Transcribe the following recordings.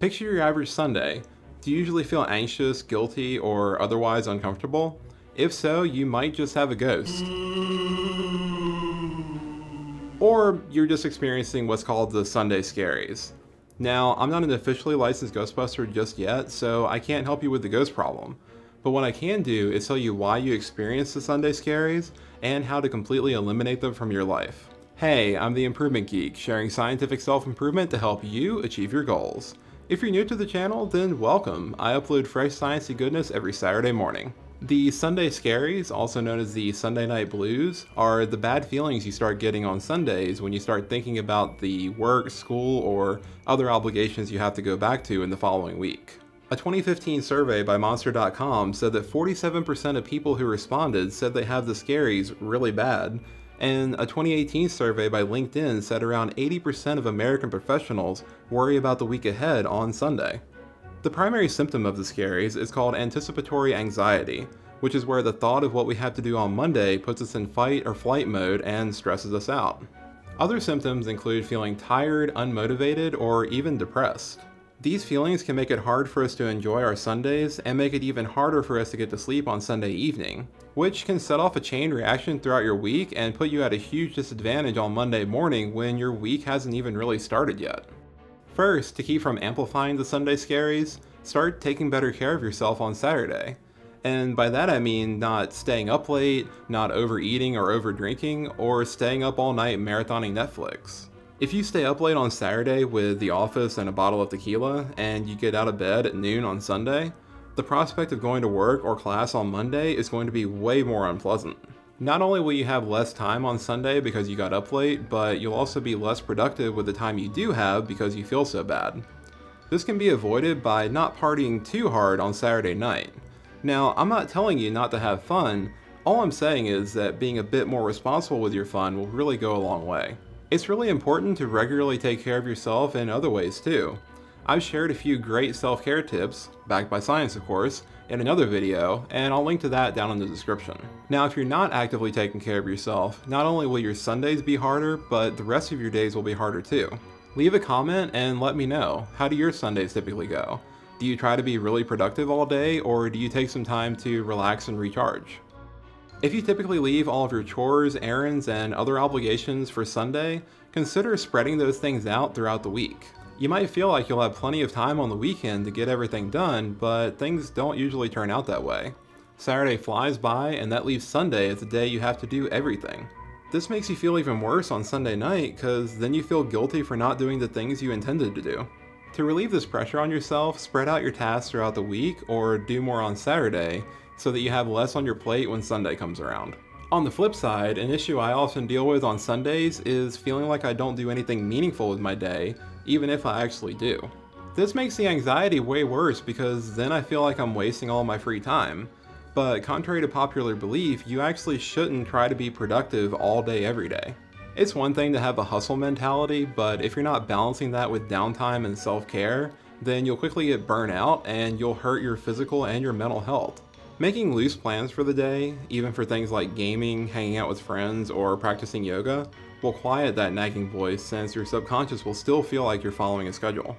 Picture your average Sunday. Do you usually feel anxious, guilty, or otherwise uncomfortable? If so, you might just have a ghost. Or you're just experiencing what's called the Sunday Scaries. Now, I'm not an officially licensed Ghostbuster just yet, so I can't help you with the ghost problem. But what I can do is tell you why you experience the Sunday Scaries and how to completely eliminate them from your life. Hey, I'm the Improvement Geek, sharing scientific self-improvement to help you achieve your goals. If you're new to the channel, then welcome. I upload fresh sciencey goodness every Saturday morning. The Sunday Scaries, also known as the Sunday Night Blues, are the bad feelings you start getting on Sundays when you start thinking about the work, school, or other obligations you have to go back to in the following week. A 2015 survey by Monster.com said that 47% of people who responded said they have the scaries really bad, and a 2018 survey by LinkedIn said around 80% of American professionals worry about the week ahead on Sunday. The primary symptom of the scaries is called anticipatory anxiety, which is where the thought of what we have to do on Monday puts us in fight or flight mode and stresses us out. Other symptoms include feeling tired, unmotivated, or even depressed. These feelings can make it hard for us to enjoy our Sundays and make it even harder for us to get to sleep on Sunday evening, which can set off a chain reaction throughout your week and put you at a huge disadvantage on Monday morning when your week hasn't even really started yet. First, to keep from amplifying the Sunday Scaries, start taking better care of yourself on Saturday. And by that I mean not staying up late, not overeating or overdrinking, or staying up all night marathoning Netflix. If you stay up late on Saturday with The Office and a bottle of tequila, and you get out of bed at noon on Sunday, the prospect of going to work or class on Monday is going to be way more unpleasant. Not only will you have less time on Sunday because you got up late, but you'll also be less productive with the time you do have because you feel so bad. This can be avoided by not partying too hard on Saturday night. Now, I'm not telling you not to have fun, all I'm saying is that being a bit more responsible with your fun will really go a long way. It's really important to regularly take care of yourself in other ways too. I've shared a few great self-care tips, backed by science of course, in another video, and I'll link to that down in the description. Now, if you're not actively taking care of yourself, not only will your Sundays be harder, but the rest of your days will be harder too. Leave a comment and let me know, how do your Sundays typically go? Do you try to be really productive all day, or do you take some time to relax and recharge? If you typically leave all of your chores, errands, and other obligations for Sunday, consider spreading those things out throughout the week. You might feel like you'll have plenty of time on the weekend to get everything done, but things don't usually turn out that way. Saturday flies by, and that leaves Sunday as the day you have to do everything. This makes you feel even worse on Sunday night, because then you feel guilty for not doing the things you intended to do. To relieve this pressure on yourself, spread out your tasks throughout the week, or do more on Saturday, so that you have less on your plate when Sunday comes around. On the flip side, an issue I often deal with on Sundays is feeling like I don't do anything meaningful with my day, even if I actually do. This makes the anxiety way worse because then I feel like I'm wasting all my free time. But contrary to popular belief, you actually shouldn't try to be productive all day every day. It's one thing to have a hustle mentality, but if you're not balancing that with downtime and self-care, then you'll quickly get burnt out and you'll hurt your physical and your mental health. Making loose plans for the day, even for things like gaming, hanging out with friends, or practicing yoga, will quiet that nagging voice since your subconscious will still feel like you're following a schedule.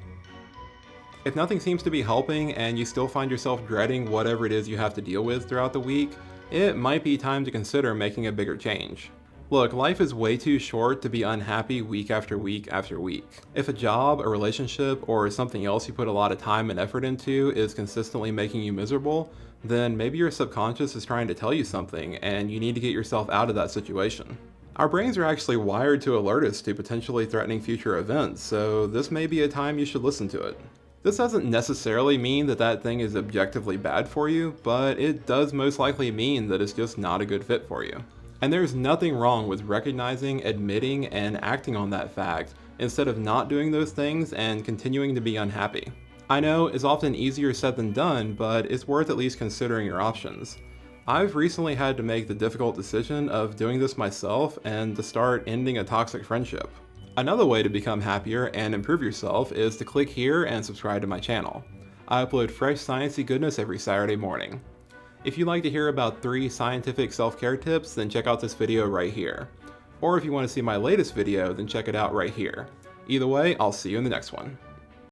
If nothing seems to be helping and you still find yourself dreading whatever it is you have to deal with throughout the week, it might be time to consider making a bigger change. Look, life is way too short to be unhappy week after week after week. If a job, a relationship, or something else you put a lot of time and effort into is consistently making you miserable, then maybe your subconscious is trying to tell you something and you need to get yourself out of that situation. Our brains are actually wired to alert us to potentially threatening future events, so this may be a time you should listen to it. This doesn't necessarily mean that that thing is objectively bad for you, but it does most likely mean that it's just not a good fit for you. And there's nothing wrong with recognizing, admitting, and acting on that fact instead of not doing those things and continuing to be unhappy. I know it's often easier said than done, but it's worth at least considering your options. I've recently had to make the difficult decision of doing this myself and to start ending a toxic friendship. Another way to become happier and improve yourself is to click here and subscribe to my channel. I upload fresh sciencey goodness every Saturday morning. If you'd like to hear about 3 scientific self-care tips, then check out this video right here. Or if you want to see my latest video, then check it out right here. Either way, I'll see you in the next one.